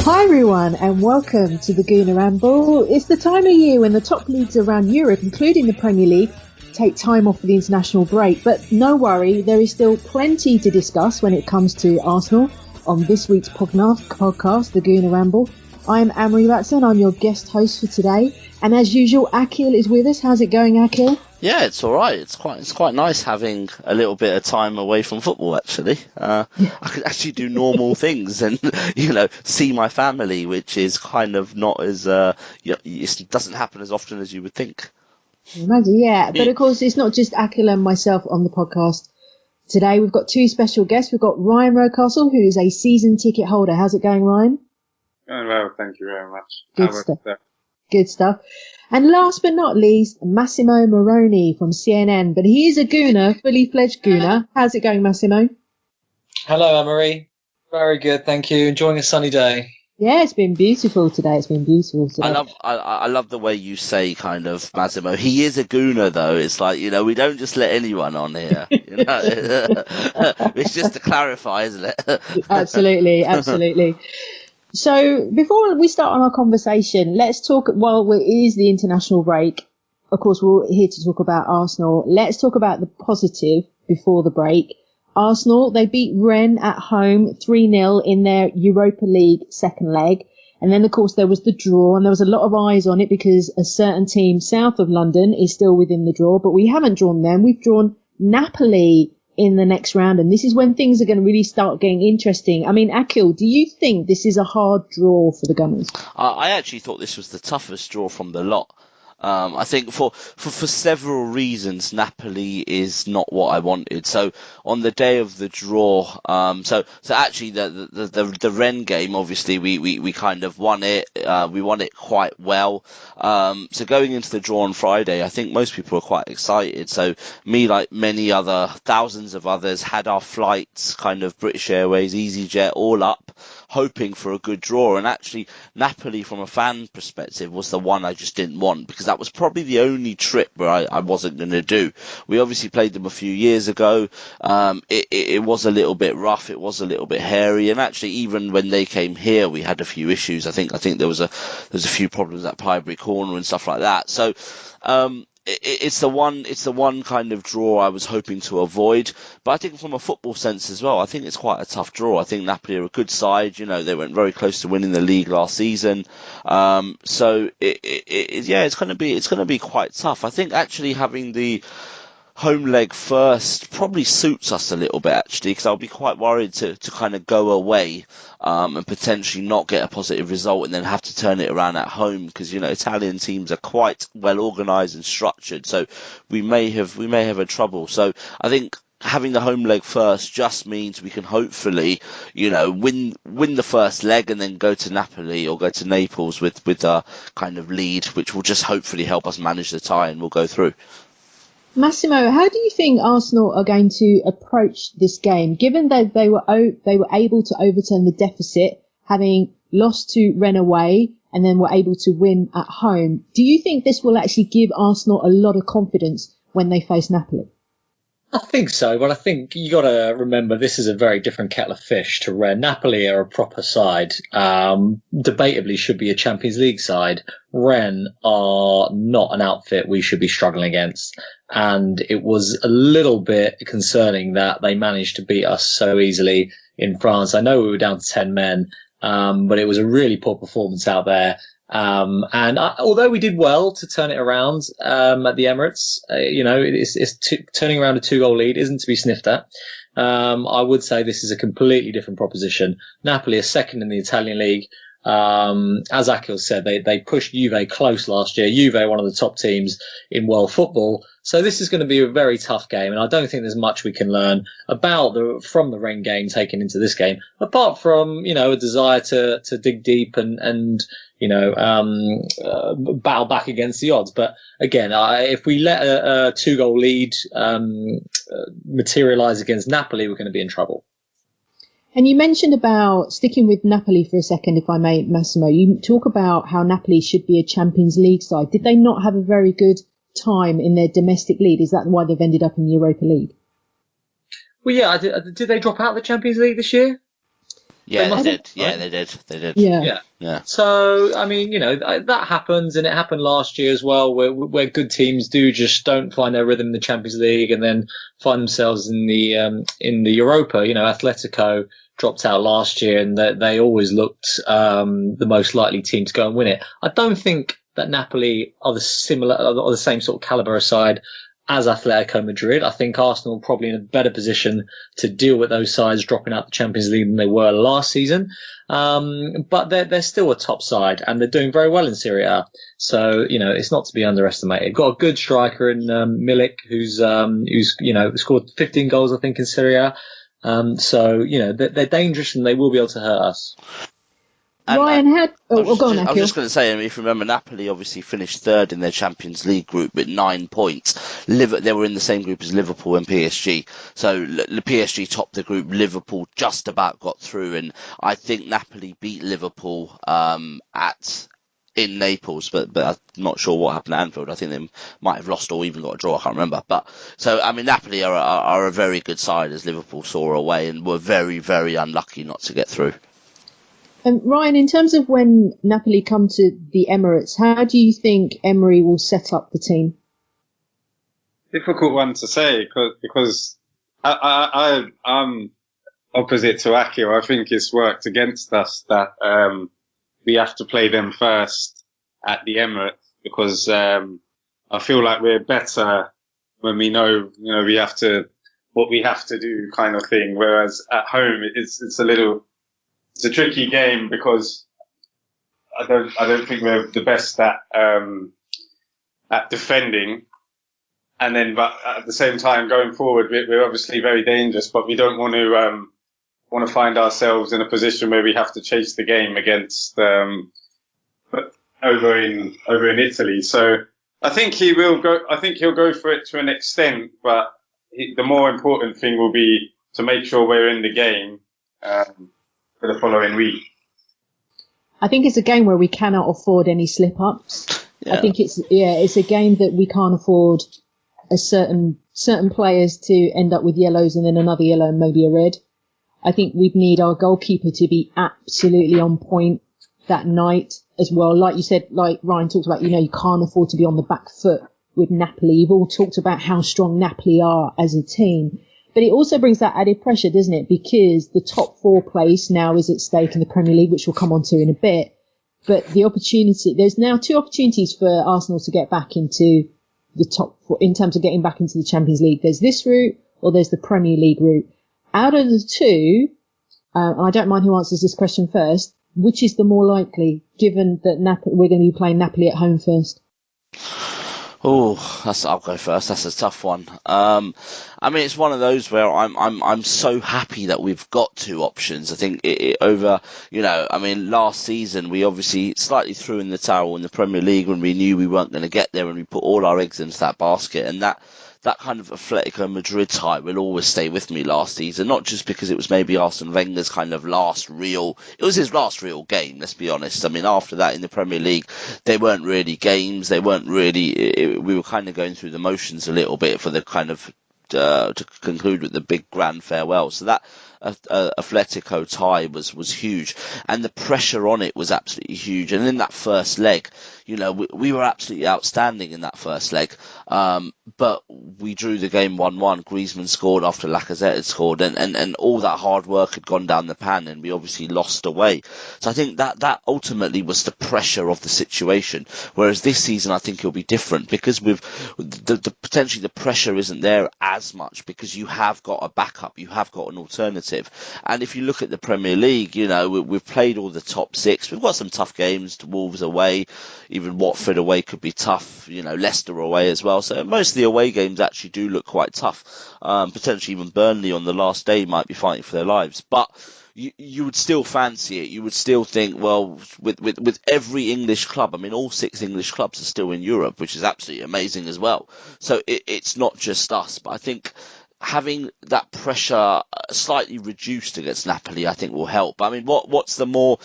Hi everyone and welcome to the Gooner Ramble. It's the time of year when the top leagues around Europe, including the Premier League, take time off for the international break. But no worry, there is still plenty to discuss when it comes to Arsenal on this week's podcast, the Gooner Ramble. I'm Batson, I'm your guest host for today. And as usual, Akhil is with us. How's it going, Akhil? Yeah, it's all right. It's quite nice having a little bit of time away from football. Actually, I could actually do normal things and see my family, which is kind of not as it doesn't happen as often as you would think. Imagine, yeah. But of course, it's not just Akhil and myself on the podcast today. We've got two special guests. We've got Ryan Rocastle, who is a season ticket holder. How's it going, Ryan? Going well, thank you very much. Good stuff. And last but not least, Massimo Marioni from CNN. But he is a Gooner, fully fledged Gooner. How's it going, Massimo? Hello, Anne-Marie. Very good, thank you. Enjoying a sunny day. Yeah, it's been beautiful today. I love the way you say kind of Massimo. He is a Gooner, though. It's like, we don't just let anyone on here. It's just to clarify, isn't it? Absolutely. So before we start on our conversation, let's talk, while it is the international break, of course, we're here to talk about Arsenal. Let's talk about the positive before the break. Arsenal, they beat Rennes at home 3-0 in their Europa League second leg. And then, of course, there was the draw, and there was a lot of eyes on it because a certain team south of London is still within the draw. But we haven't drawn them. We've drawn Napoli in the next round, and this is when things are going to really start getting interesting. I mean, Akhil, do you think this is a hard draw for the Gunners? I actually thought this was the toughest draw from the lot. I think for several reasons, Napoli is not what I wanted. So on the day of the draw, so actually the Rennes game, obviously we kind of won it. We won it quite well. So going into the draw on Friday, I think most people were quite excited. So me, like many thousands of others, had our flights, kind of British Airways, EasyJet, all up, hoping for a good draw. And actually, Napoli, from a fan perspective, was the one I just didn't want, because that was probably the only trip where I wasn't going to do. We obviously played them a few years ago. It was a little bit rough. It was a little bit hairy. And actually, even when they came here, we had a few issues. I think there was a few problems at Highbury Corner and stuff like that. So, it's the one kind of draw I was hoping to avoid. But I think from a football sense as well, I think it's quite a tough draw. I think Napoli are a good side. They went very close to winning the league last season. So it's going to be quite tough. I think actually having the home leg first probably suits us a little bit, actually, because I'll be quite worried to kind of go away and potentially not get a positive result and then have to turn it around at home, because Italian teams are quite well organised and structured, so we may have a trouble. So I think having the home leg first just means we can hopefully win the first leg and then go to Napoli or go to Naples with a kind of lead, which will just hopefully help us manage the tie, and we'll go through. Massimo, how do you think Arsenal are going to approach this game, given that they were able to overturn the deficit, having lost to Rennes away, and then were able to win at home? Do you think this will actually give Arsenal a lot of confidence when they face Napoli? I think so, but I think you got to remember this is a very different kettle of fish to Rennes. Napoli are a proper side. Debatably should be a Champions League side. Rennes are not an outfit we should be struggling against. And it was a little bit concerning that they managed to beat us so easily in France. I know we were down to 10 men, but it was a really poor performance out there. Although we did well to turn it around at the Emirates, turning around a 2-goal lead isn't to be sniffed at. I would say this is a completely different proposition. Napoli are second in the Italian league. As Akhil said, they pushed Juve close last year. Juve, one of the top teams in world football. So this is going to be a very tough game, and I don't think there's much we can learn from the Rennes game taken into this game, apart from a desire to dig deep and battle back against the odds. But again, if we let a 2-goal lead materialise against Napoli, we're going to be in trouble. And you mentioned about sticking with Napoli for a second, if I may, Massimo. You talk about how Napoli should be a Champions League side. Did they not have a very good time in their domestic league? Is that why they've ended up in the Europa League? Well, yeah. Did they drop out of the Champions League this year? Yeah, they did. Right? Yeah, they did. They did. Yeah. Yeah. So, I mean, that happens, and it happened last year as well, where good teams don't find their rhythm in the Champions League and then find themselves in the Europa. Atletico dropped out last year, and they always looked the most likely team to go and win it. I don't think that Napoli are the same sort of caliber aside as Atletico Madrid. I think Arsenal are probably in a better position to deal with those sides dropping out the Champions League than they were last season. But they're still a top side, and they're doing very well in Serie A. So, it's not to be underestimated. Got a good striker in Milik, who's scored 15 goals, I think, in Serie A. So, they're dangerous, and they will be able to hurt us. Ryan had. Go on, Akhil. I was just going to say, if you remember, Napoli obviously finished third in their Champions League group with 9 points. They were in the same group as Liverpool and PSG. So the PSG topped the group. Liverpool just about got through, and I think Napoli beat Liverpool in Naples, but I'm not sure what happened at Anfield. I think they might have lost or even got a draw. I can't remember. But so Napoli are a very good side, as Liverpool saw away, and were very, very unlucky not to get through. Ryan, in terms of when Napoli come to the Emirates, how do you think Emery will set up the team? Difficult one to say because I'm opposite to Akhil. I think it's worked against us that we have to play them first at the Emirates because I feel like we're better when we know we have to what we have to do kind of thing. Whereas at home it's a tricky game because I don't think we're the best at defending, but at the same time going forward we're obviously very dangerous, but we don't want to find ourselves in a position where we have to chase the game against over in Italy. So I think he will go. I think he'll go for it to an extent, but the more important thing will be to make sure we're in the game for the following week. I think it's a game where we cannot afford any slip-ups. Yeah. I think it's a game that we can't afford certain players to end up with yellows and then another yellow and maybe a red. I think we'd need our goalkeeper to be absolutely on point that night as well. Like you said, like Ryan talked about, you can't afford to be on the back foot with Napoli. You've all talked about how strong Napoli are as a team. But it also brings that added pressure, doesn't it? Because the top 4 place now is at stake in the Premier League, which we'll come on to in a bit. But there's now 2 opportunities for Arsenal to get back into the top 4 in terms of getting back into the Champions League. There's this route or there's the Premier League route. Out of the 2, I don't mind who answers this question first, which is the more likely, given that we're going to be playing Napoli at home first? Oh, I'll go first. That's a tough one. It's one of those where I'm so happy that we've got 2 options. I think last season we obviously slightly threw in the towel in the Premier League when we knew we weren't going to get there, and we put all our eggs into that basket, and that kind of Atletico Madrid type will always stay with me last season, not just because it was maybe Arsene Wenger's kind of it was his last real game, let's be honest. After that in the Premier League, they weren't really games, we were kind of going through the motions a little bit for the kind of, to conclude with the big grand farewell. So that Atletico tie was huge, and the pressure on it was absolutely huge. And in that first leg, we were absolutely outstanding in that first leg, but we drew the game 1-1. Griezmann scored after Lacazette had scored, and all that hard work had gone down the pan, and we obviously lost away. So I think that ultimately was the pressure of the situation, whereas this season I think it'll be different, because with the potentially the pressure isn't there as much, because you have got a backup, you have got an alternative. And if you look at the Premier League, we've played all the top 6. We've got some tough games. Wolves away, even Watford away could be tough. Leicester away as well. So most of the away games actually do look quite tough. Potentially even Burnley on the last day might be fighting for their lives. But you would still fancy it. You would still think, well, with every English club, all 6 English clubs are still in Europe, which is absolutely amazing as well. So it's not just us. But I think having that pressure slightly reduced against Napoli, I think will help. I mean, what's more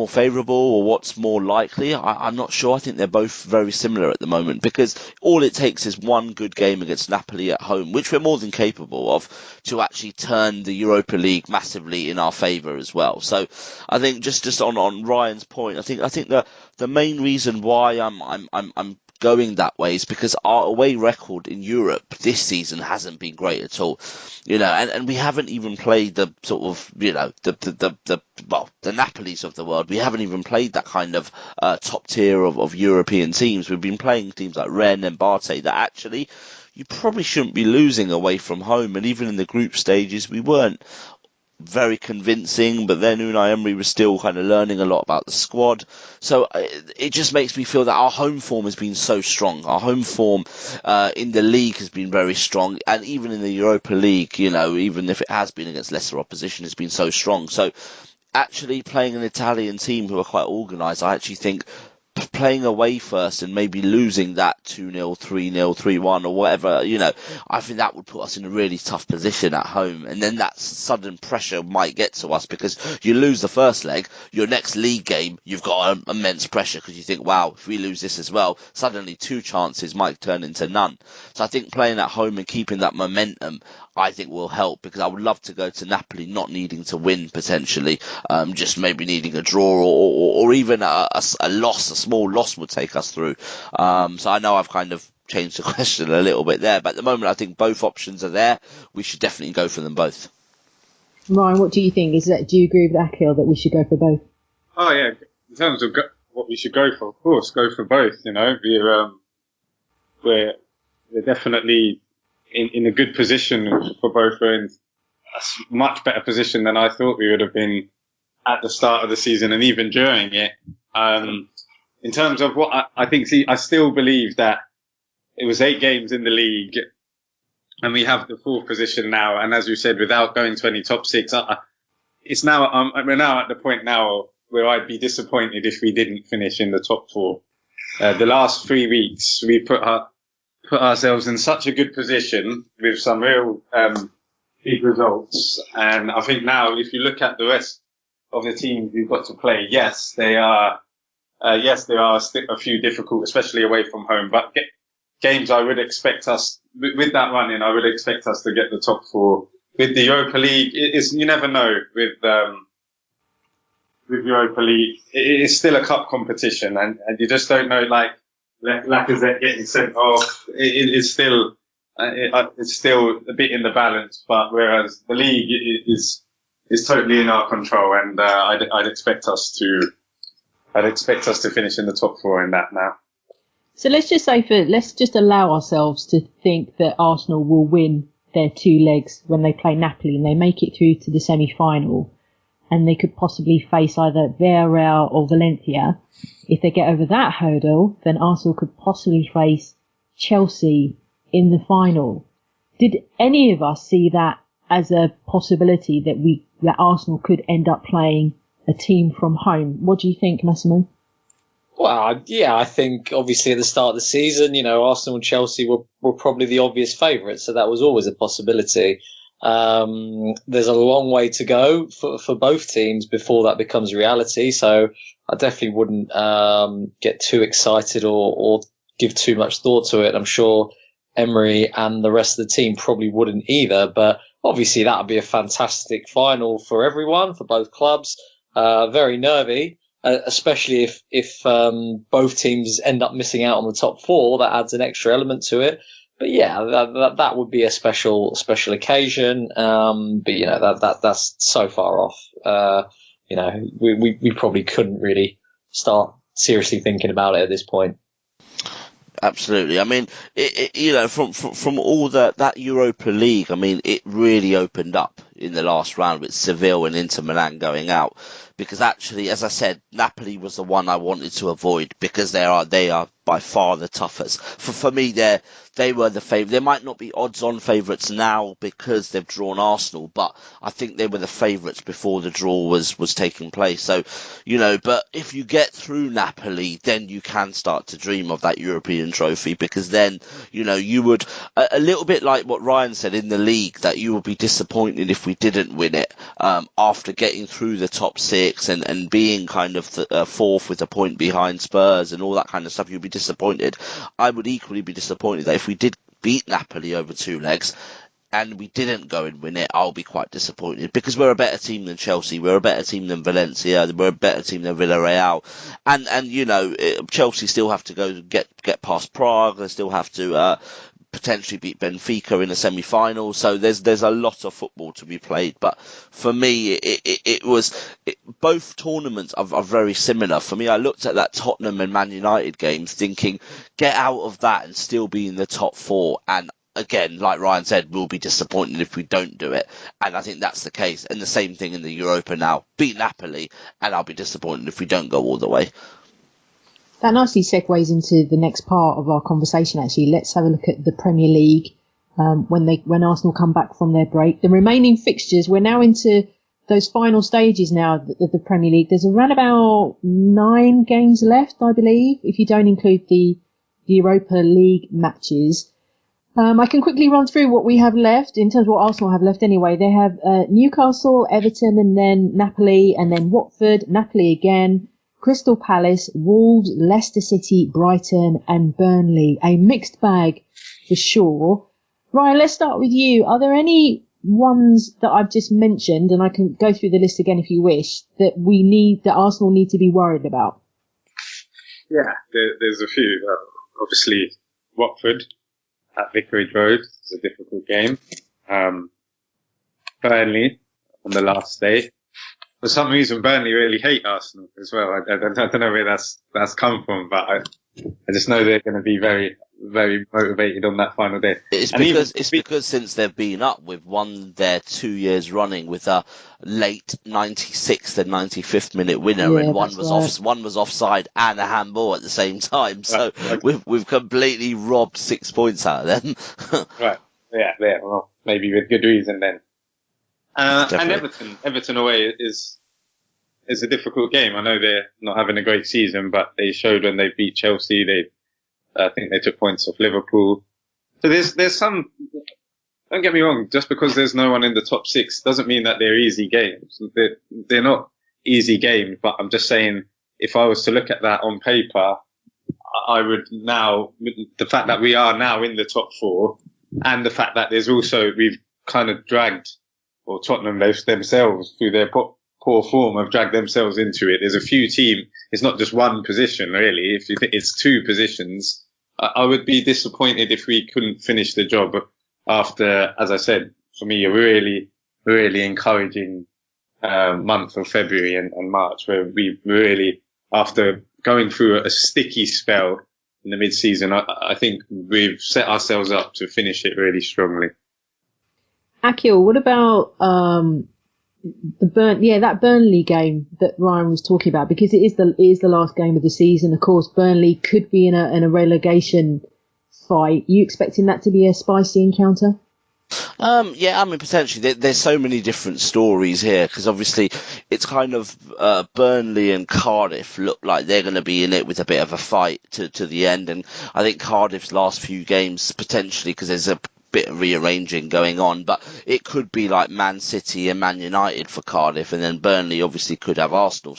favourable or what's more likely? I'm not sure. I think they're both very similar at the moment, because all it takes is one good game against Napoli at home, which we're more than capable of, to actually turn the Europa League massively in our favour as well. So I think just on Ryan's point, I think the main reason why I'm going that way is because our away record in Europe this season hasn't been great at all, and we haven't even played the sort of, the Napolis of the world. We haven't even played that kind of top tier of European teams. We've been playing teams like Rennes and Barté that actually you probably shouldn't be losing away from home, and even in the group stages we weren't very convincing, but then Unai Emery was still kind of learning a lot about the squad. So it just makes me feel that our home form has been so strong. Our home form in the league has been very strong, and even in the Europa League, even if it has been against lesser opposition, has been so strong. So actually playing an Italian team who are quite organised, I actually think playing away first and maybe losing that 2-0, 3-0, 3-1 or whatever, I think that would put us in a really tough position at home. And then that sudden pressure might get to us, because you lose the first leg, your next league game, you've got immense pressure, because you think, wow, if we lose this as well, suddenly 2 chances might turn into none. So I think playing at home and keeping that momentum, I think will help, because I would love to go to Napoli not needing to win potentially, just maybe needing a draw or even a small loss would take us through. So I know I've kind of changed the question a little bit there, but at the moment I think both options are there. We should definitely go for them both. Ryan, what do you think? Do you agree with Akhil that we should go for both? Oh yeah, in terms of what we should go for, of course, go for both. We're definitely in a good position for both. We're in a much better position than I thought we would have been at the start of the season and even during it. In terms of what I think, I still believe that it was 8 games in the league and we have the 4th position now. And as you said, without going to any top 6, we're now at the point now where I'd be disappointed if we didn't finish in the top 4. The last 3 weeks, we put ourselves in such a good position with some real big results. And I think now, if you look at the rest of the teams we've got to play, yes, there are a few difficult, especially away from home. But games I would expect us, with that run in, I would expect us to get the top 4. With the Europa League, you never know with Europa League. It is still a cup competition, and you just don't know, like Lacazette getting sent off. It's still a bit in the balance, but whereas the league is totally in our control, and I'd expect us to finish in the top 4 in that now. So let's just allow ourselves to think that Arsenal will win their 2 legs when they play Napoli and they make it through to the semi-final, and they could possibly face either Villarreal or Valencia. If they get over that hurdle, then Arsenal could possibly face Chelsea in the final. Did any of us see that as a possibility that Arsenal could end up playing a team from home? What do you think, Massimo? Well, yeah, I think obviously at the start of the season, Arsenal and Chelsea were probably the obvious favourites, so that was always a possibility. There's a long way to go for both teams before that becomes reality, so I definitely wouldn't get too excited or give too much thought to it. I'm sure Emery and the rest of the team probably wouldn't either, but obviously that would be a fantastic final for everyone, for both clubs. Very nervy. Especially if both teams end up missing out on the top 4, that adds an extra element to it. But yeah, that would be a special occasion. But that's so far off. We probably couldn't really start seriously thinking about it at this point. Absolutely. I mean, from all that Europa League, I mean, it really opened up. in the last round with Seville and Inter Milan going out, because actually, as I said, Napoli was the one I wanted to avoid because they are by far the toughest. For me, they were the favourite. They might not be odds-on favourites now because they've drawn Arsenal, but I think they were the favourites before the draw was taking place. So, but if you get through Napoli, then you can start to dream of that European trophy, because then, you would, a little bit like what Ryan said in the league, that you would be disappointed if we didn't win it, after getting through the top six and being kind of fourth with a point behind Spurs and all that kind of stuff. You'd be disappointed. I would equally be disappointed that if we did beat Napoli over 2 legs and we didn't go and win it, I'll be quite disappointed, because we're a better team than Chelsea, we're a better team than Valencia, we're a better team than Villarreal, and Chelsea still have to go get past Prague, they still have to potentially beat Benfica in the semi-final. So there's a lot of football to be played. But for me, both tournaments are very similar. For me, I looked at that Tottenham and Man United games thinking, get out of that and still be in the top 4. And again, like Ryan said, we'll be disappointed if we don't do it. And I think that's the case. And the same thing in the Europa now. Beat Napoli, and I'll be disappointed if we don't go all the way. That nicely segues into the next part of our conversation, actually. Let's have a look at the Premier League when Arsenal come back from their break. The remaining fixtures, we're now into those final stages now of the Premier League. There's around about 9 games left, I believe, if you don't include the Europa League matches. I can quickly run through what we have left, in terms of what Arsenal have left anyway. They have Newcastle, Everton, and then Napoli, and then Watford, Napoli again, Crystal Palace, Wolves, Leicester City, Brighton and Burnley. A mixed bag for sure. Ryan, let's start with you. Are there any ones that I've just mentioned, and I can go through the list again if you wish, that Arsenal need to be worried about? Yeah, there's a few. Obviously, Watford at Vicarage Road is a difficult game. Burnley on the last day. For some reason, Burnley really hate Arsenal as well. I don't know where that's come from, but I just know they're going to be very, very motivated on that final day. It's because since they've been up, we've won their 2 years running with a late 96th and 95th minute winner, and one was offside and a handball at the same time. So we've completely robbed 6 points out of them. Right. Yeah. Well, maybe with good reason then. And Everton away is a difficult game. I know they're not having a great season, but they showed when they beat Chelsea. I think they took points off Liverpool. So there's some. Don't get me wrong. Just because there's no one in the top 6 doesn't mean that they're easy games. They're not easy games. But I'm just saying, if I was to look at that on paper, I would now, the fact that we are now in the top 4, and the fact that we've kind of dragged. Or Tottenham themselves, through their poor form, have dragged themselves into it. There's a few teams. It's not just one position, really. If you think it's 2 positions, I would be disappointed if we couldn't finish the job after, as I said, for me, a really, really encouraging month of February and March, where we really, after going through a sticky spell in the mid-season, I think we've set ourselves up to finish it really strongly. Akhil, what about that Burnley game that Ryan was talking about? Because it is the last game of the season. Of course, Burnley could be in a relegation fight. You expecting that to be a spicy encounter? Yeah, I mean, potentially. There's so many different stories here, because obviously it's kind of Burnley and Cardiff look like they're going to be in it with a bit of a fight to the end, and I think Cardiff's last few games potentially, because there's a bit of rearranging going on, but it could be like Man City and Man United for Cardiff, and then Burnley obviously could have Arsenal.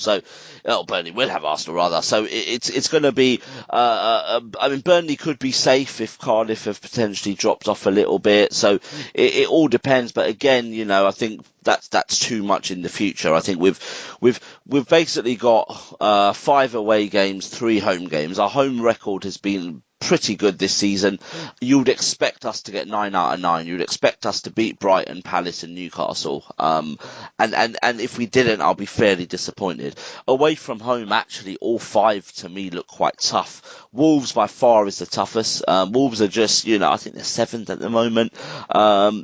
Burnley will have Arsenal rather. So it's going to be. I mean, Burnley could be safe if Cardiff have potentially dropped off a little bit. So it all depends. But again, I think that's too much in the future. I think we've basically got 5 away games, 3 home games. Our home record has been pretty good this season. You would expect us to get 9 out of 9. You'd expect us to beat Brighton, Palace and Newcastle. And if we didn't, I'll be fairly disappointed. Away from home, actually, all 5 to me look quite tough. Wolves by far is the toughest. Wolves are just, I think they're 7th at the moment.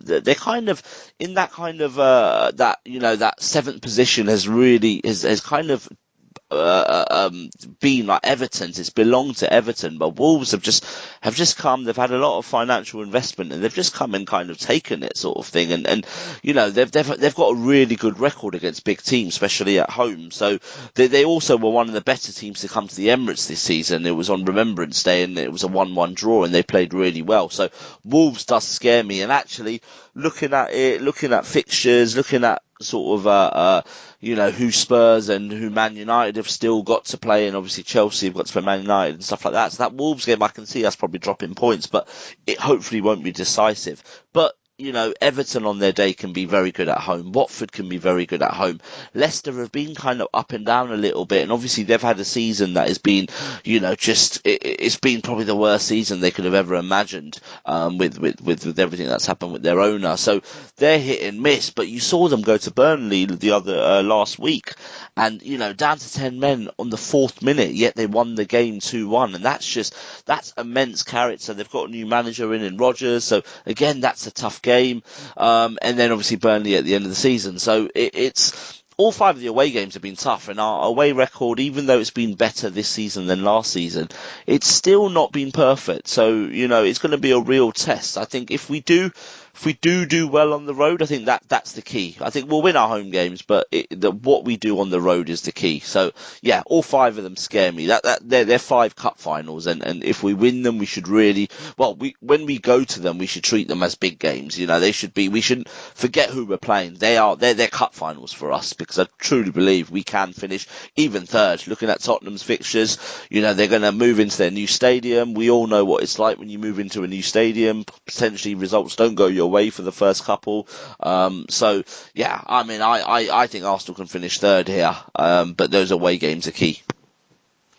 They're kind of in that kind of, that 7th position has kind of been like Everton's. It's belonged to Everton, but Wolves have just come. They've had a lot of financial investment, and they've just come and kind of taken it, sort of thing. And they've got a really good record against big teams, especially at home. So they also were one of the better teams to come to the Emirates this season. It was on Remembrance Day, and it was a 1-1 draw, and they played really well. So Wolves does scare me. And actually, looking at fixtures, looking at sort of who Spurs and who Man United have still got to play, and obviously Chelsea have got to play Man United and stuff like that. So that Wolves game, I can see us probably dropping points, but it hopefully won't be decisive. But Everton on their day can be very good at home. Watford can be very good at home. Leicester have been kind of up and down a little bit, and obviously they've had a season that has been, it's been probably the worst season they could have ever imagined, with everything that's happened with their owner. So they're hit and miss, but you saw them go to Burnley the other last week, and down to 10 men on the 4th minute, yet they won the game 2-1, and that's immense character. They've got a new manager in Rodgers, so again, that's a tough game. And then obviously Burnley at the end of the season. So it's all 5 of the away games have been tough, and our away record, even though it's been better this season than last season, it's still not been perfect. So it's going to be a real test. I think if we do well on the road, I think that's the key. I think we'll win our home games, but what we do on the road is the key. So yeah, all 5 of them scare me. They're 5 cup finals, and if we win them, we should really, when we go to them, we should treat them as big games. We shouldn't forget who we're playing. They're cup finals for us, because I truly believe we can finish even 3rd. Looking at Tottenham's fixtures, they're going to move into their new stadium. We all know what it's like when you move into a new stadium. Potentially results don't go your way for the first couple. So yeah, I mean, I think Arsenal can finish 3rd here, but those away games are key.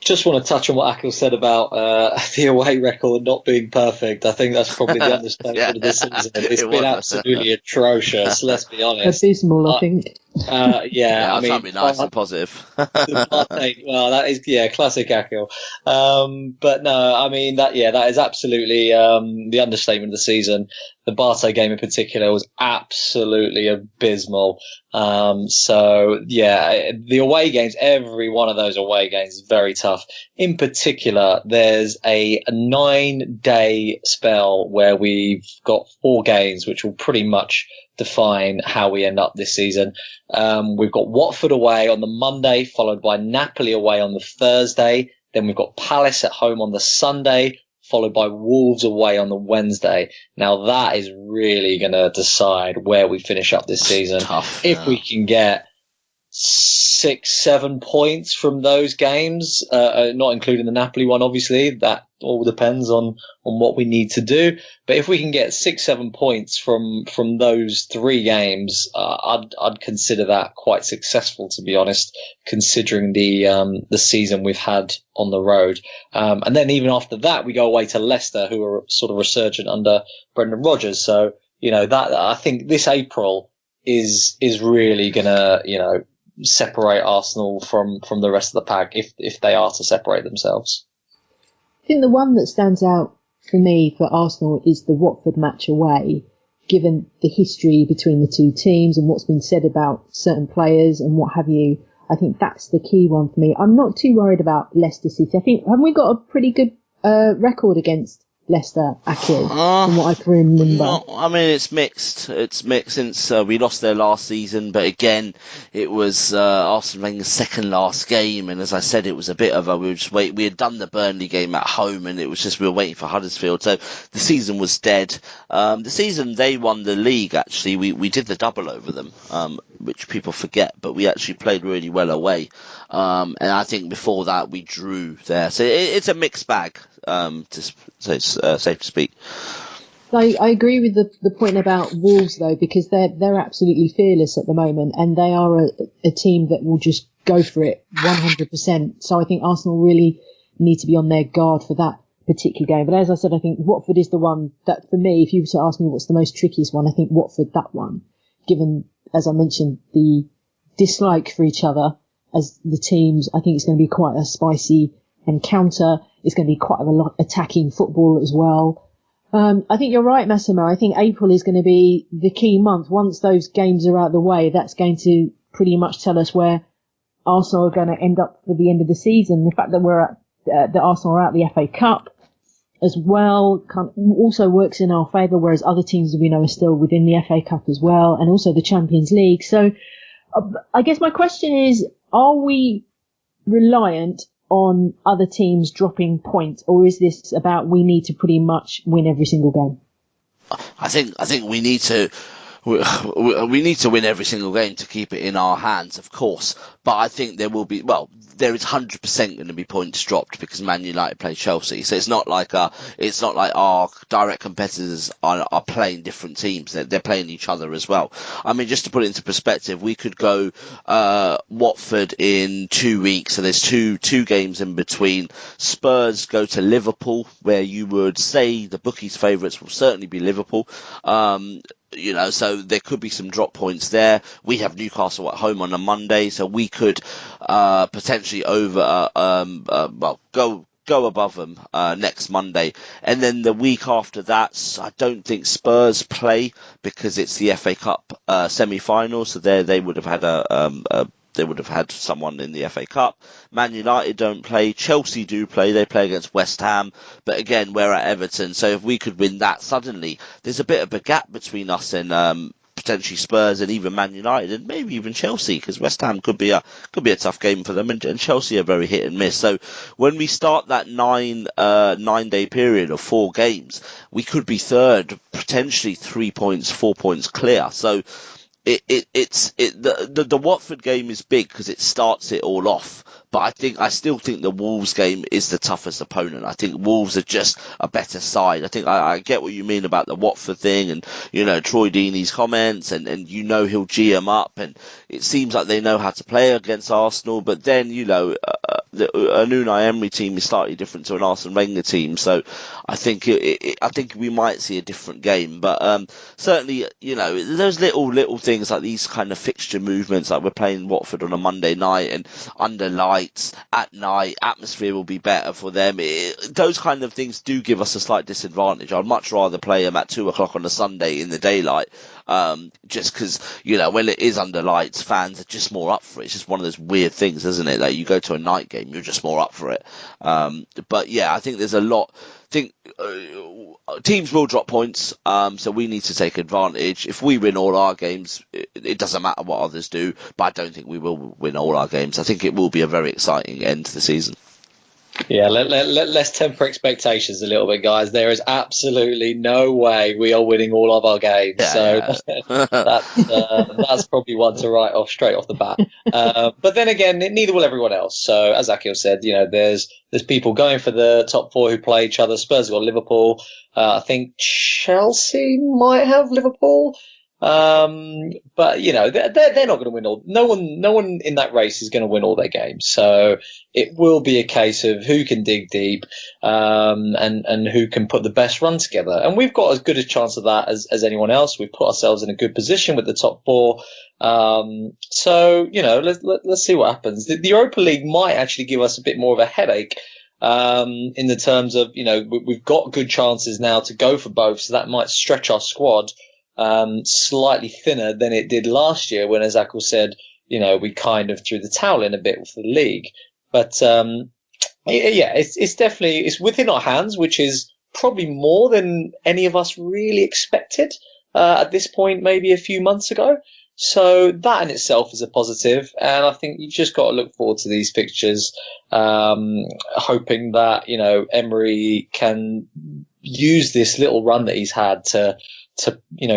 Just want to touch on what Akhil said about the away record not being perfect. I think that's probably the understatement of the season. It's been absolutely atrocious, let's be honest. Abysmal, I think. Yeah, I mean, trying to be nice and positive. Well, that is, classic Akhil. But no, I mean, that is absolutely the understatement of the season. The Barca game in particular was absolutely abysmal. So yeah, the away games, every one of those away games is very tough. In particular, there's a 9-day spell where we've got 4 games, which will pretty much define how we end up this season. We've got Watford away on the Monday, followed by Napoli away on the Thursday. Then we've got Palace at home on the Sunday, followed by Wolves away on the Wednesday. Now that is really going to decide where we finish up this season. Tough, if we can get 6-7 points from those games, not including the Napoli one, obviously, that all depends on what we need to do. But if we can get 6-7 points from those 3 games, I'd consider that quite successful, to be honest, considering the season we've had on the road. And then even after that, we go away to Leicester, who are sort of resurgent under Brendan Rodgers. So that I think this April is really gonna separate Arsenal from the rest of the pack, if they are to separate themselves. I think the one that stands out for me for Arsenal is the Watford match away, given the history between the 2 teams and what's been said about certain players and what have you. I think that's the key one for me. I'm not too worried about Leicester City. I think, haven't we got a pretty good record against Leicester, Akhil, from what I can remember? No, I mean, it's mixed. It's mixed since we lost there last season, but again, it was Arsene Wenger's second last game, and as I said, it was a bit of a, we had done the Burnley game at home, and it was just, we were waiting for Huddersfield, so the season was dead. The season they won the league, actually, we did the double over them, which people forget, but we actually played really well away. And I think before that we drew there. So it's a mixed bag, so it's safe to speak. I agree with the point about Wolves, though, because they're absolutely fearless at the moment, and they are a team that will just go for it 100%. So I think Arsenal really need to be on their guard for that particular game. But as I said, I think Watford is the one that, for me, if you were to ask me what's the most trickiest one, I think Watford, that one, given, as I mentioned, the dislike for each other as the teams. I think it's going to be quite a spicy encounter. It's going to be quite a lot attacking football as well. I think you're right, Massimo. I think April is going to be the key month. Once those games are out of the way, that's going to pretty much tell us where Arsenal are going to end up for the end of the season. The fact that that Arsenal are out the FA Cup as well also works in our favour, whereas other teams we know are still within the FA Cup as well, and also the Champions League. So I guess my question is, are we reliant on other teams dropping points, or is this about we need to pretty much win every single game? I think we need to. We need to win every single game to keep it in our hands, of course. But I think there is 100% going to be points dropped because Man United play Chelsea. So it's not like our direct competitors are playing different teams. They're playing each other as well. I mean, just to put it into perspective, we could go Watford in 2 weeks. So there's two games in between. Spurs go to Liverpool, where you would say the bookies' favourites will certainly be Liverpool. So there could be some drop points there. We have Newcastle at home on a Monday, so we could potentially go above them next Monday. And then the week after that, I don't think Spurs play because it's the FA Cup semi-final, so they would have had they would have had someone in the FA Cup. Man United don't play. Chelsea do play. They play against West Ham. But again, we're at Everton. So if we could win that suddenly, there's a bit of a gap between us and potentially Spurs and even Man United and maybe even Chelsea, because West Ham could be a tough game for them, and Chelsea are very hit and miss. So when we start that 9-day period of 4 games, we could be third, potentially 3 points, 4 points clear. So the Watford game is big because it starts it all off. But I still think the Wolves game is the toughest opponent. I think Wolves are just a better side. I think I get what you mean about the Watford thing and, Troy Deeney's comments and he'll G them up, and it seems like they know how to play against Arsenal. But then, an Unai Emery team is slightly different to an Arsene Wenger team. So I think I think we might see a different game. But certainly, those little things like these kind of fixture movements, like we're playing Watford on a Monday night and under lights at night, atmosphere will be better for them. Those kind of things do give us a slight disadvantage. I'd much rather play them at 2:00 on a Sunday in the daylight, just because, when it is under lights, fans are just more up for it. It's just one of those weird things, isn't it? Like you go to a night game, you're just more up for it. But yeah, I think there's a lot. Teams will drop points, so we need to take advantage. If we win all our games, it doesn't matter what others do, but I don't think we will win all our games. I think it will be a very exciting end to the season. Yeah, let's temper expectations a little bit, guys. There is absolutely no way we are winning all of our games. That's probably one to write off straight off the bat. But then again, neither will everyone else. So as Akhil said, there's people going for the top 4 who play each other. Spurs have got Liverpool. I think Chelsea might have Liverpool. But they're not going to win all. No one in that race is going to win all their games. So it will be a case of who can dig deep, and who can put the best run together. And we've got as good a chance of that as anyone else. We've put ourselves in a good position with the top 4. So let's see what happens. The Europa League might actually give us a bit more of a headache. In the terms of, we've got good chances now to go for both. So that might stretch our squad slightly thinner than it did last year when, as Akhil said, we kind of threw the towel in a bit for the league. But it's definitely within our hands, which is probably more than any of us really expected at this point, maybe a few months ago. So that in itself is a positive, and I think you just got to look forward to these fixtures, hoping that Emery can use this little run that he's had to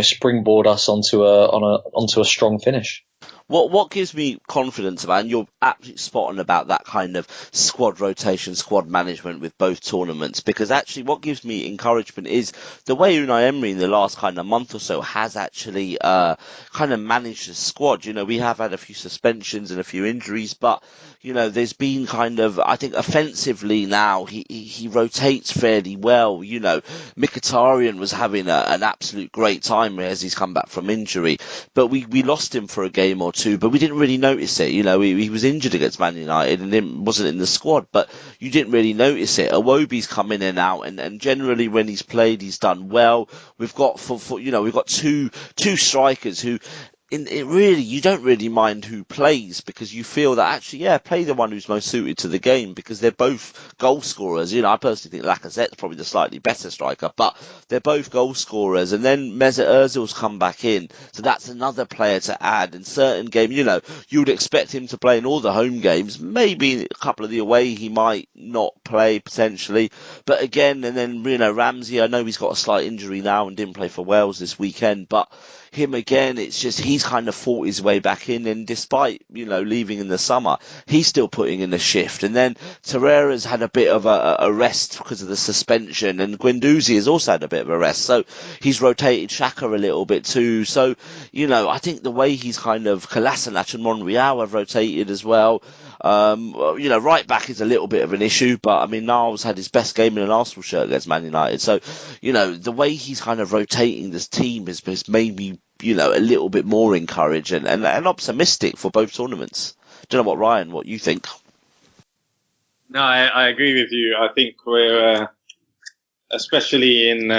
springboard us onto a strong finish. What gives me confidence about, and you're absolutely spot on about that kind of squad rotation, squad management with both tournaments, because actually what gives me encouragement is the way Unai Emery in the last kind of month or so has actually kind of managed the squad. We have had a few suspensions and a few injuries, but there's been kind of, I think offensively now, he rotates fairly well. Mkhitaryan was having an absolute great time as he's come back from injury, but we lost him for a game or two, but we didn't really notice it. He was injured against Man United and wasn't in the squad, but you didn't really notice it. Iwobi's come in and out, and generally when he's played, he's done well. We've got we've got two strikers who, really, you don't really mind who plays, because you feel that actually, play the one who's most suited to the game, because they're both goal scorers. I personally think Lacazette's probably the slightly better striker, but they're both goal scorers. And then Mesut Ozil's come back in, so that's another player to add. In certain games, you would expect him to play in all the home games. Maybe a couple of the away he might not play potentially, but again, and then Ramsey, I know he's got a slight injury now and didn't play for Wales this weekend, but him again, it's just he's kind of fought his way back in, and despite leaving in the summer, he's still putting in a shift. And then Torreira's had a bit of a rest because of the suspension, and Guendouzi has also had a bit of a rest, so he's rotated Xhaka a little bit too. So I think the way he's kind of Kolasinac and Monreal have rotated as well. Right back is a little bit of an issue, but I mean, Niles had his best game in an Arsenal shirt against Man United. So, the way he's kind of rotating this team has made me, a little bit more encouraged and optimistic for both tournaments. Don't know what you think? No, I agree with you. I think we're, especially in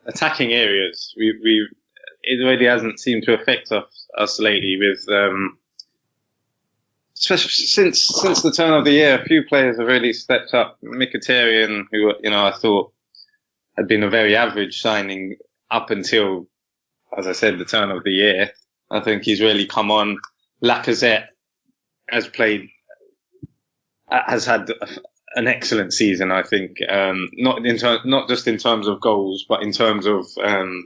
attacking areas, it really hasn't seemed to affect us lately with, especially since the turn of the year, a few players have really stepped up. Mkhitaryan, who I thought had been a very average signing up until, as I said, the turn of the year. I think he's really come on. Lacazette has had an excellent season. I think not just in terms of goals, but in terms of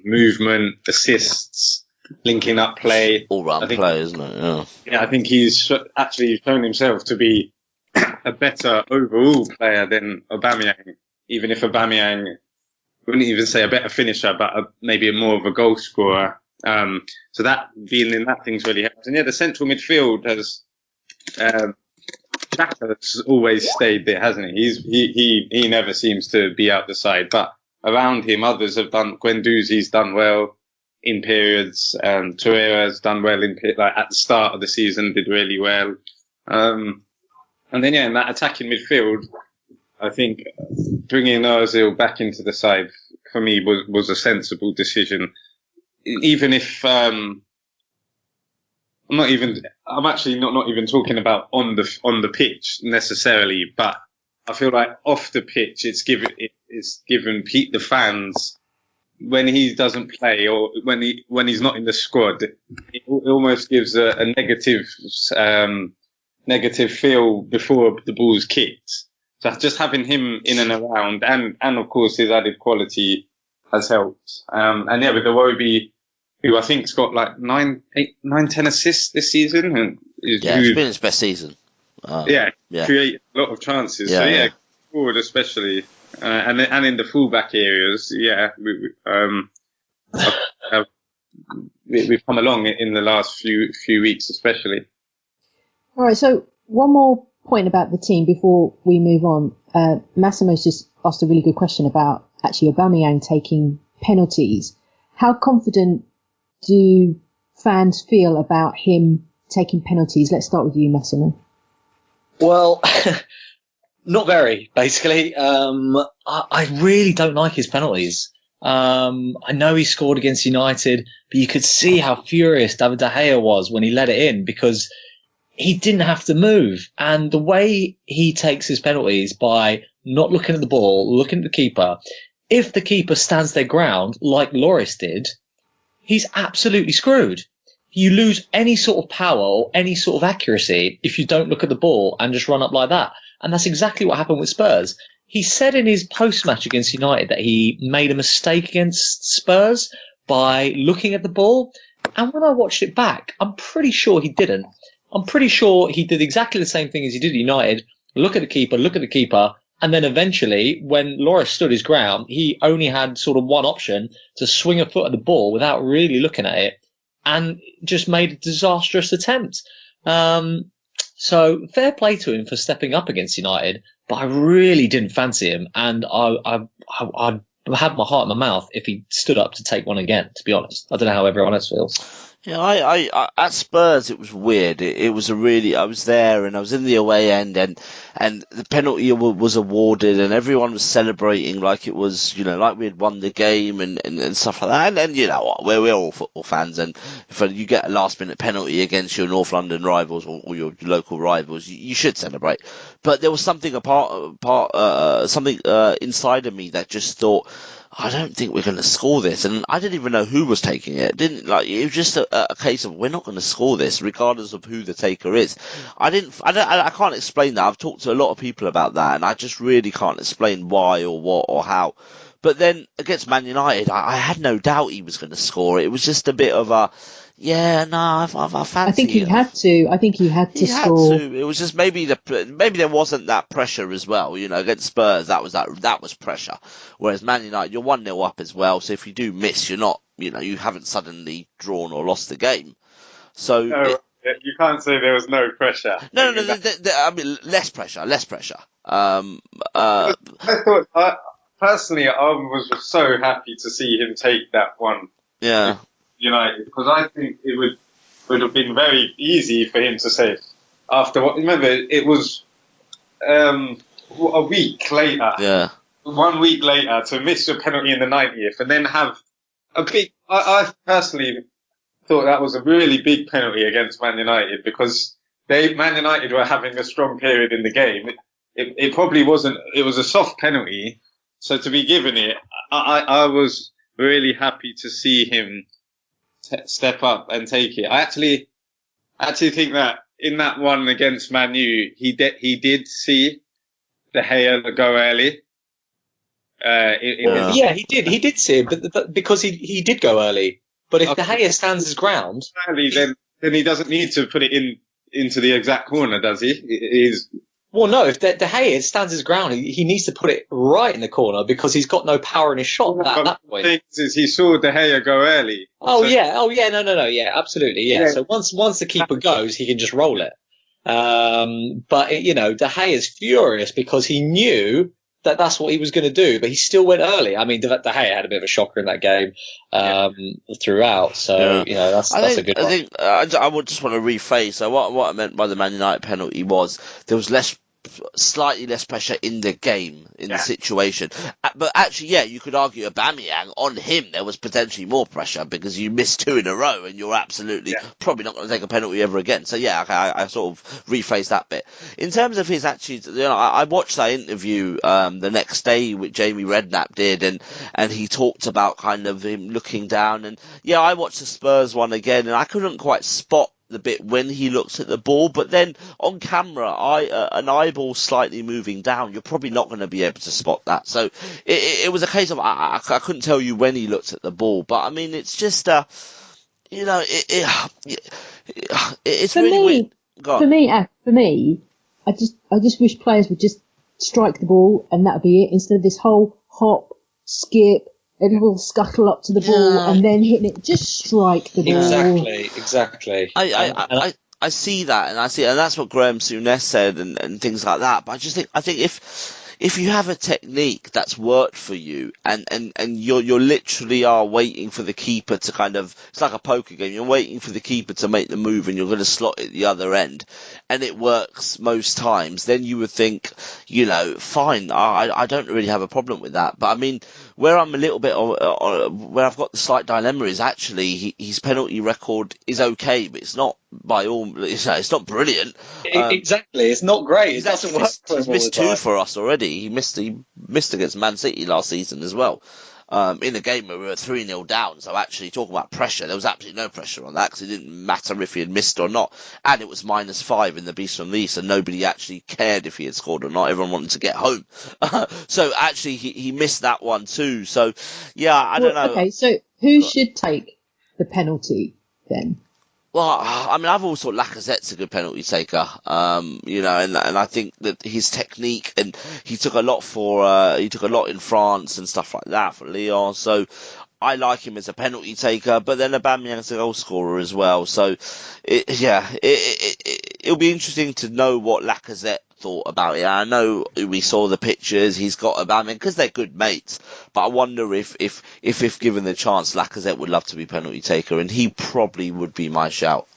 movement, assists, linking up play. All-round play, isn't it? Yeah, I think he's actually shown himself to be a better overall player than Aubameyang, even if Aubameyang wouldn't even say a better finisher, but maybe more of a goal scorer. So that being in that thing's really helped. And the central midfield has Xhaka's always stayed there, hasn't he? He never seems to be out the side, but around him, others have done. Guendouzi's done well in periods. Torreira's done well at the start of the season, did really well. And then in that attacking midfield, I think bringing Ozil back into the side for me was a sensible decision. Even if I'm actually not even talking about on the pitch necessarily, but I feel like off the pitch it's given the fans, when he doesn't play or when he's not in the squad, it almost gives a negative feel before the ball's kicked. So just having him in and around, and of course his added quality has helped. And with Iwobi, who I think's got like 9, 10 assists this season, and it's been his best season. Create a lot of chances. Forward especially, and in the fullback areas, we've come along in the last few weeks, especially. All right, so one more point about the team before we move on. Massimo's just asked a really good question about actually Aubameyang taking penalties. How confident do fans feel about him taking penalties? Let's start with you, Massimo. Well, not very, basically. I really don't like his penalties. I know he scored against United, but you could see how furious David De Gea was when he let it in, because he didn't have to move. And the way he takes his penalties by not looking at the ball, looking at the keeper, if the keeper stands their ground like Lloris did, he's absolutely screwed. You lose any sort of power or any sort of accuracy if you don't look at the ball and just run up like that. And that's exactly what happened with Spurs. He said in his post-match against United that he made a mistake against Spurs by looking at the ball. And when I watched it back, I'm pretty sure he didn't. I'm pretty sure he did exactly the same thing as he did at United. Look at the keeper. And then eventually, when Lloris stood his ground, he only had sort of one option to swing a foot at the ball without really looking at it, and just made a disastrous attempt. So fair play to him for stepping up against United, but I really didn't fancy him, and I had my heart in my mouth if he stood up to take one again. To be honest, I don't know how everyone else feels. Yeah, I at Spurs it was weird. It was a really I was there and I was in the away end and the penalty was awarded and everyone was celebrating like it was like we had won the game and stuff like that. And you know what, we're all football fans and if you get a last minute penalty against your North London rivals or your local rivals, you should celebrate. But there was something something inside of me that just thought, I don't think we're going to score this, and I didn't even know who was taking it. It was just a case of we're not going to score this, regardless of who the taker is. I can't explain that. I've talked to a lot of people about that, and I just really can't explain why or what or how. But then against Man United, I had no doubt he was going to score it. It was just a bit of a, yeah, no, I fancy. I think he had to. I think he had to score. It was just maybe there wasn't that pressure as well. Against Spurs that was pressure. Whereas Man United, you're 1-0 up as well. So if you do miss, you're not. You haven't suddenly drawn or lost the game. So no, you can't say there was no pressure. No. I mean, less pressure. I thought personally, I was so happy to see him take that one. Yeah. United, because I think it would have been very easy for him to say after what. Remember, it was a week later. Yeah. 1 week later to miss your penalty in the 90th and then have a big. I personally thought that was a really big penalty against Man United because Man United were having a strong period in the game. It probably wasn't. It was a soft penalty, so to be given it, I was really happy to see him step up and take it. I actually think that in that one against Man U, he did see De Gea go early. He did see it, but because he did go early. But if De Gea stands his ground, early, then he doesn't need to put it into the exact corner, does he? Well, no. If De Gea stands his ground, he needs to put it right in the corner because he's got no power in his shot at that point. The thing is, he saw De Gea go early. No, yeah, absolutely, yeah. So once the keeper goes, he can just roll it. But De Gea is furious because he knew that's what he was going to do, but he still went early. I mean, De Gea had a bit of a shocker in that game throughout. So that's a good one. I would just want to rephrase. So what I meant by the Man United penalty was there was slightly less pressure in the game, the situation. But actually, you could argue Aubameyang, on him there was potentially more pressure because you missed 2 in a row and you're absolutely probably not going to take a penalty ever again. So I sort of rephrased that bit. In terms of his attitude, I watched that interview the next day which Jamie Redknapp did and he talked about kind of him looking down and I watched the Spurs one again and I couldn't quite spot the bit when he looks at the ball, but then on camera, an eyeball slightly moving down, you're probably not going to be able to spot that. So it was a case of I couldn't tell you when he looked at the ball, but I mean it's just it's for really me, weird. For me, I just wish players would just strike the ball and that'd be it instead of this whole hop, skip. Everyone will scuttle up to the ball and then hitting it. Just strike the ball. Exactly. I see that, and that's what Graham Souness said, and things like that. But I think if you have a technique that's worked for you, and you're literally are waiting for the keeper to kind of, it's like a poker game. You're waiting for the keeper to make the move, and you're going to slot it the other end, and it works most times. Then you would think, fine. I don't really have a problem with that. But I mean, where I'm a little bit, where I've got the slight dilemma is actually his penalty record is okay, but it's not it's not brilliant. Exactly, it's not great. It doesn't work for him. He's missed 2 for us already. He missed against Man City last season as well. In a game where we were 3-0 down. So actually, talking about pressure, there was absolutely no pressure on that because it didn't matter if he had missed or not. And it was -5 in the Beast from the East, and nobody actually cared if he had scored or not. Everyone wanted to get home. So actually, he missed that one too. So, I don't know. Okay, so who should take the penalty then? Well, I mean, I've always thought Lacazette's a good penalty taker, and I think that his technique, and he took a lot in France and stuff like that for Lyon. So I like him as a penalty taker, but then Aubameyang's a goal scorer as well. So, it'll be interesting to know what Lacazette thought about it. I know we saw the pictures. He's got Aubameyang because they're good mates. But I wonder if given the chance, Lacazette would love to be penalty taker, and he probably would be my shout.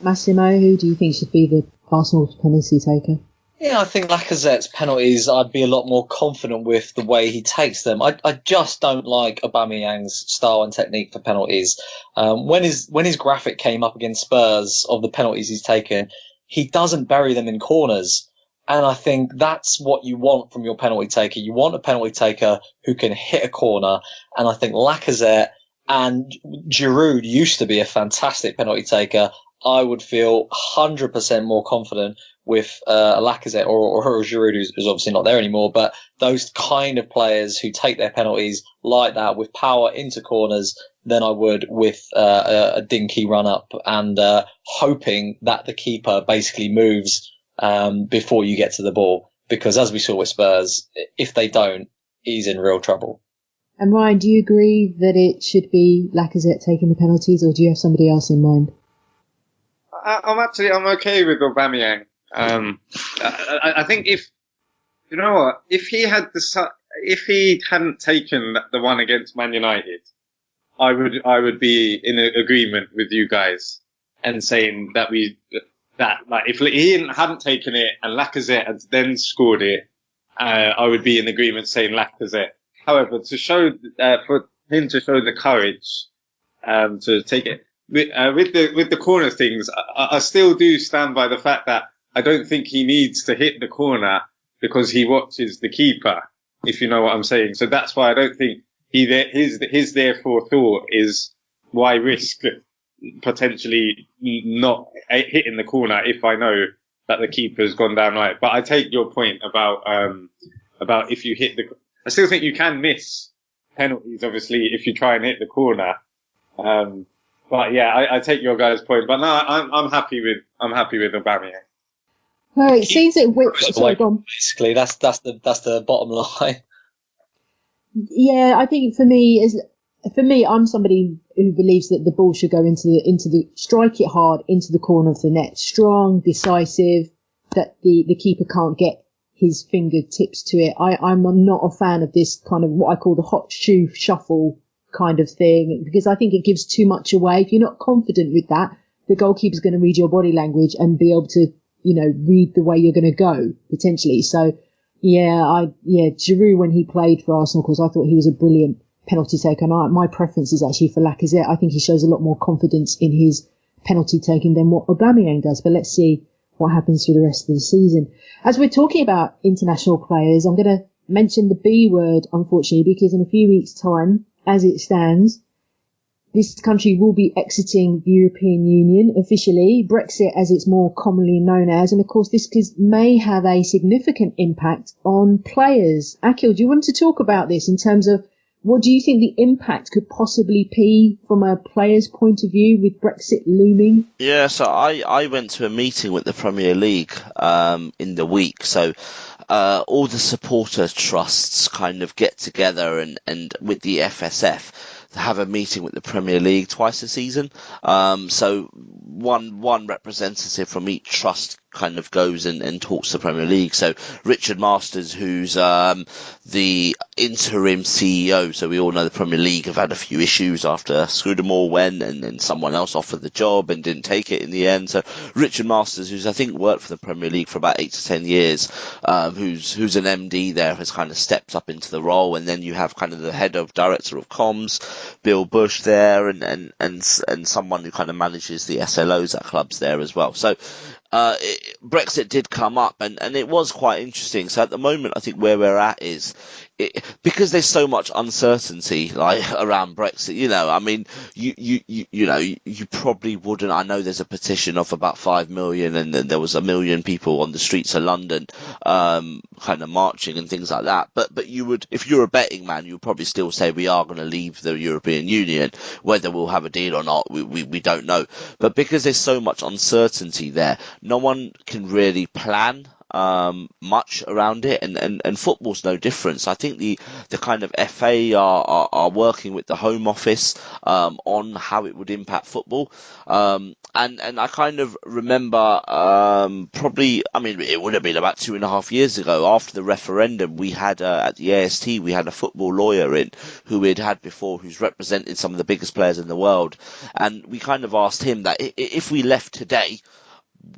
Massimo, who do you think should be the Arsenal penalty taker? Yeah, I think Lacazette's penalties, I'd be a lot more confident with the way he takes them. I just don't like Aubameyang's style and technique for penalties. When his graphic came up against Spurs of the penalties he's taken, he doesn't bury them in corners. And I think that's what you want from your penalty taker. You want a penalty taker who can hit a corner. And I think Lacazette and Giroud used to be a fantastic penalty taker. I would feel 100% more confident with a Lacazette or Giroud, who's obviously not there anymore, but those kind of players who take their penalties like that with power into corners than I would with a dinky run-up and hoping that the keeper basically moves before you get to the ball. Because as we saw with Spurs, if they don't, he's in real trouble. And Ryan, do you agree that it should be Lacazette taking the penalties, or do you have somebody else in mind? I'm okay with Aubameyang. I think if he hadn't taken the one against Man United, I would be in agreement with you guys and saying that if he hadn't taken it and Lacazette had then scored it, I would be in agreement saying Lacazette. However, for him to show the courage to take it. With the corner things, I still do stand by the fact that I don't think he needs to hit the corner because he watches the keeper, if you know what I'm saying. So that's why I don't think his therefore thought is why risk potentially not hitting the corner if I know that the keeper's gone down right. But I take your point about if you hit I still think you can miss penalties, obviously, if you try and hit the corner. But yeah, I take your guys' point. But no, I'm happy with Aubameyang. Well, it seems that sorry, go on. Basically, that's the bottom line. Yeah, I think for me, I'm somebody who believes that the ball should go into the strike it hard into the corner of the net, strong, decisive, that the keeper can't get his fingertips to it. I'm not a fan of this kind of what I call the hot shoe shuffle kind of thing, because I think it gives too much away. If you're not confident with that, the goalkeeper's going to read your body language and be able to, read the way you're going to go potentially. So Giroud, when he played for Arsenal, of course, I thought he was a brilliant penalty taker. And my preference is actually for Lacazette. I think he shows a lot more confidence in his penalty taking than what Aubameyang does. But let's see what happens for the rest of the season. As we're talking about international players, I'm going to mention the B word, unfortunately, because in a few weeks' time, as it stands, this country will be exiting the European Union officially, Brexit as it's more commonly known as. And of course, this may have a significant impact on players. Akhil, do you want to talk about this in terms of what do you think the impact could possibly be from a player's point of view with Brexit looming? Yeah, so I went to a meeting with the Premier League in the week. So all the supporter trusts kind of get together and with the FSF have a meeting with the Premier League twice a season. So one representative from each trust kind of goes and talks to the Premier League. So Richard Masters, who's the interim CEO, so we all know the Premier League have had a few issues after Scudamore went and then someone else offered the job and didn't take it in the end. So Richard Masters, who's I think worked for the Premier League for about 8 to 10 years, who's an MD there, has kind of stepped up into the role. And then you have kind of the head of director of comms, Bill Bush there, and someone who kind of manages the SLOs at clubs there as well. So Brexit did come up and it was quite interesting. So at the moment, I think where we're at is because there's so much uncertainty around Brexit. I mean, you probably wouldn't. I know there's a petition of about 5 million, and then there was 1 million people on the streets of London, kind of marching and things like that. But you would, if you're a betting man, you would probably still say we are going to leave the European Union. Whether we'll have a deal or not, we don't know. But because there's so much uncertainty there, no one can really plan much around it, and football's no different. So I think the kind of FA are working with the Home Office on how it would impact football. And I kind of remember probably, I mean, it would have been about 2.5 years ago after the referendum, we had at the AST, we had a football lawyer in who we'd had before, who's represented some of the biggest players in the world. And we kind of asked him that if we left today,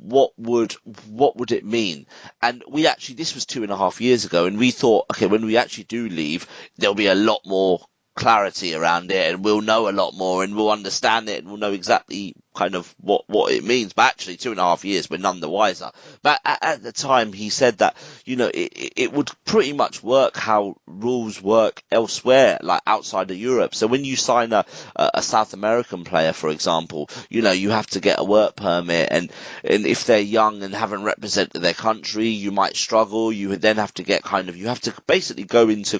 what would it mean? And we actually, this was 2.5 years ago, and we thought, okay, when we actually do leave, there'll be a lot more clarity around it, and we'll know a lot more, and we'll understand it, and we'll know exactly kind of what it means. But actually, 2.5 years, we're none the wiser. But at the time, he said that, you know, it would pretty much work how rules work elsewhere, like outside of Europe. So when you sign a South American player, for example, you know, you have to get a work permit, and if they're young and haven't represented their country, you might struggle. You would then have to get you have to basically go into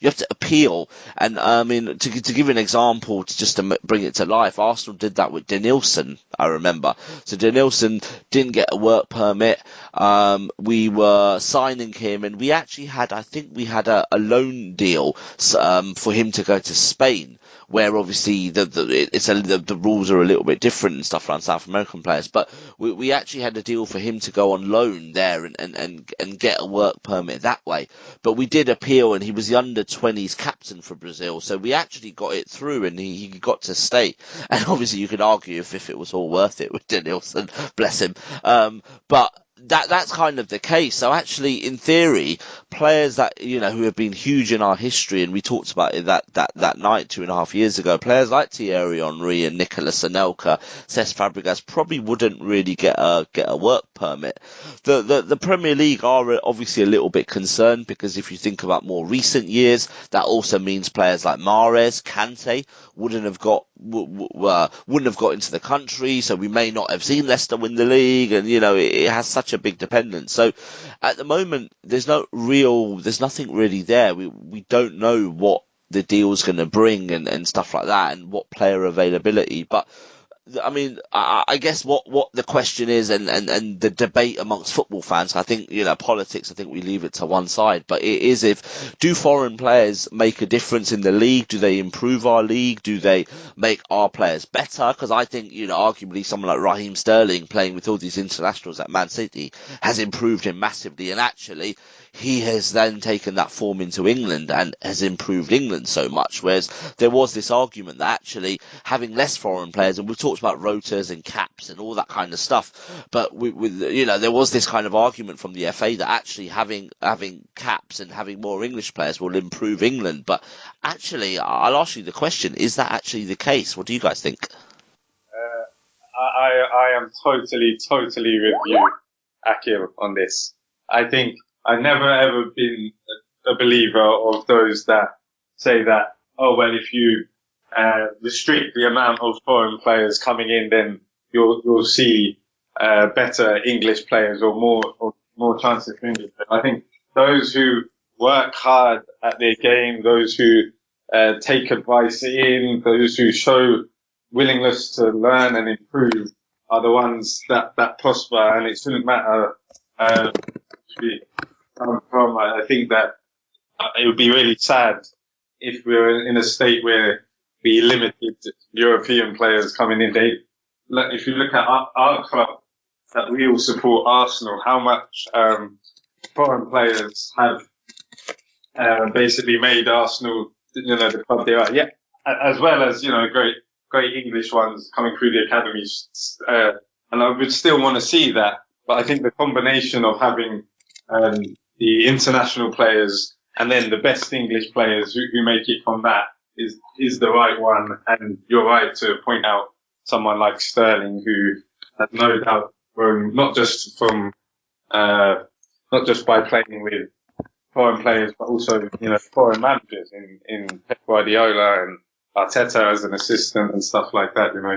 you have to appeal. And I mean, to give an example, just to bring it to life, Arsenal did that with Denilson, I remember. So Denilson didn't get a work permit. We were signing him, and we actually had, I think we had a loan deal for him to go to Spain, where obviously the rules are a little bit different and stuff around South American players. But we actually had a deal for him to go on loan there and get a work permit that way. But we did appeal, and he was the under-20s captain for Brazil, so we actually got it through, and he got to stay. And obviously you could argue if it was all worth it with Denilson, bless him. But that's kind of the case. So actually, in theory, players that, you know, who have been huge in our history, and we talked about it that night 2.5 years ago, players like Thierry Henry and Nicolas Anelka, Cesc Fabregas probably wouldn't really get a work permit. The Premier League are obviously a little bit concerned, because if you think about more recent years, that also means players like Mahrez, Kante wouldn't have got into the country, so we may not have seen Leicester win the league, and you know, it has such a big dependence. So at the moment, there's nothing really there. We don't know what the deal's going to bring and stuff like that, and what player availability. But I mean, I guess what the question is, and the debate amongst football fans, I think, you know, politics, I think we leave it to one side, but it is, do foreign players make a difference in the league? Do they improve our league? Do they make our players better? Because I think, you know, arguably someone like Raheem Sterling playing with all these internationals at Man City has improved him massively, and actually he has then taken that form into England and has improved England so much. Whereas there was this argument that actually having less foreign players, and we've talked about rotas and caps and all that kind of stuff, but with you know, there was this kind of argument from the FA that actually having caps and having more English players will improve England. But actually, I'll ask you the question: is that actually the case? What do you guys think? I am totally with you, Akhil, on this. I think I've never ever been a believer of those that say that, oh well, if you restrict the amount of foreign players coming in, then you'll see better English players, or more chances for English. I think those who work hard at their game, those who take advice in, those who show willingness to learn and improve, are the ones that prosper. And it shouldn't matter from. I think that it would be really sad if we were in a state where we limited European players coming in. If you look at our club, that we all support, Arsenal, how much foreign players have basically made Arsenal, you know, the club they are. Yeah, as well as, you know, great English ones coming through the academies. And I would still want to see that. But I think the combination of having the international players and then the best English players who make it from that is the right one. And you're right to point out someone like Sterling, who has no doubt grown not just by playing with foreign players, but also, you know, foreign managers in Pep Guardiola and Arteta as an assistant and stuff like that. You know,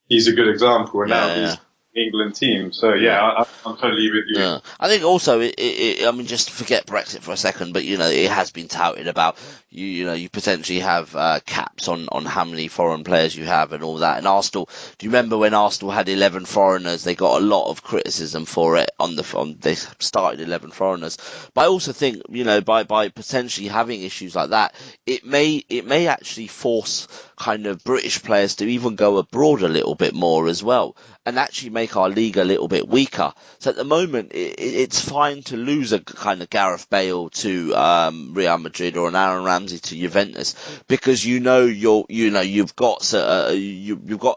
he's a good example, and now he's England team. So I'm totally with you. Yeah. I think also, I mean, just forget Brexit for a second, but it has been touted about you potentially have caps on how many foreign players you have and all that. And Arsenal, do you remember when Arsenal had 11 foreigners? They got a lot of criticism for it they started 11 foreigners. But I also think by potentially having issues like that, it may actually force kind of British players to even go abroad a little bit more as well, and actually make our league a little bit weaker. So at the moment, it's fine to lose a kind of Gareth Bale to Real Madrid or an Aaron Ramsey to Juventus, because you've got a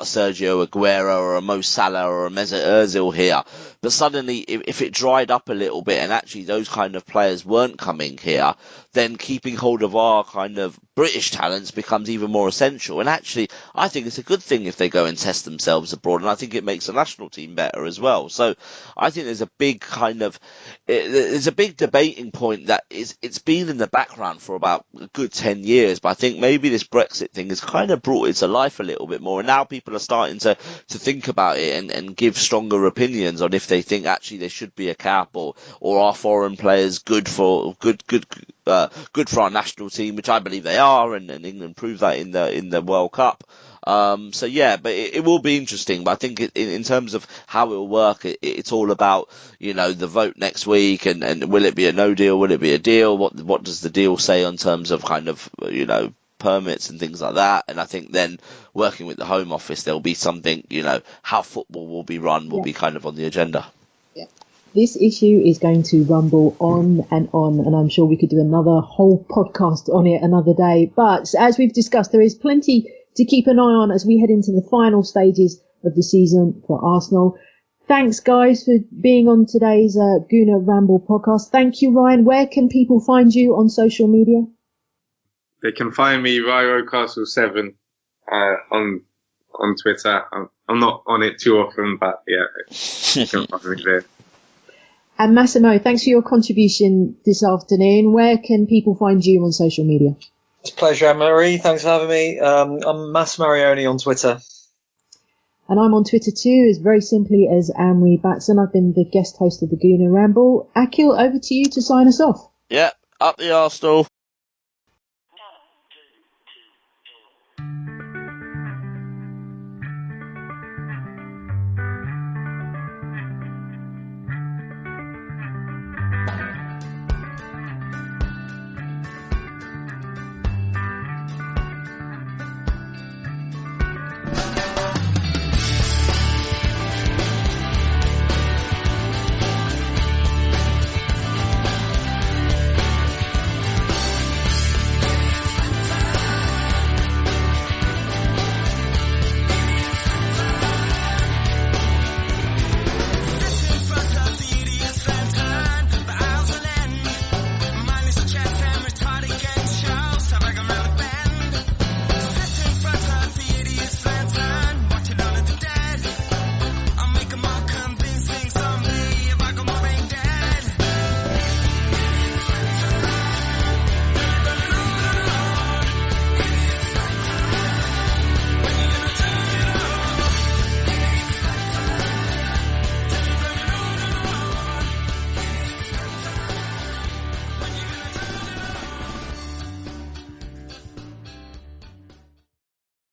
Sergio Aguero or a Mo Salah or a Mesut Ozil here. But suddenly, if it dried up a little bit and actually those kind of players weren't coming here, then keeping hold of our kind of British talents becomes even more essential. And actually, I think it's a good thing if they go and test themselves abroad, and I think it makes the national team better as well. So I think there's a big debating point that it's been in the background for about a good 10 years, but I think maybe this Brexit thing has kind of brought it to life a little bit more, and now people are starting to think about it and give stronger opinions on if they think actually there should be a cap, or are foreign players good for our national team, which I believe they are, and England proved that in the World Cup. But it will be interesting. But I think in terms of how it will work, it's all about the vote next week, and will it be a no deal? Will it be a deal? What does the deal say in terms of kind of permits and things like that? And I think then working with the Home Office, there'll be something how football will be run will be kind of on the agenda. This issue is going to rumble on, and I'm sure we could do another whole podcast on it another day. But as we've discussed, there is plenty to keep an eye on as we head into the final stages of the season for Arsenal. Thanks, guys, for being on today's Gooner Ramble podcast. Thank you, Ryan. Where can people find you on social media? They can find me, Ryan Rocastle 7, on Twitter. I'm not on it too often, but yeah, you can find me there. And Massimo, thanks for your contribution this afternoon. Where can people find you on social media? It's a pleasure, Anne-Marie. Thanks for having me. I'm Massimo Marioni on Twitter. And I'm on Twitter too, as very simply as Anne-Marie Batson. I've been the guest host of the Gooner Ramble. Akhil, over to you to sign us off. Yeah, up the Arsenal.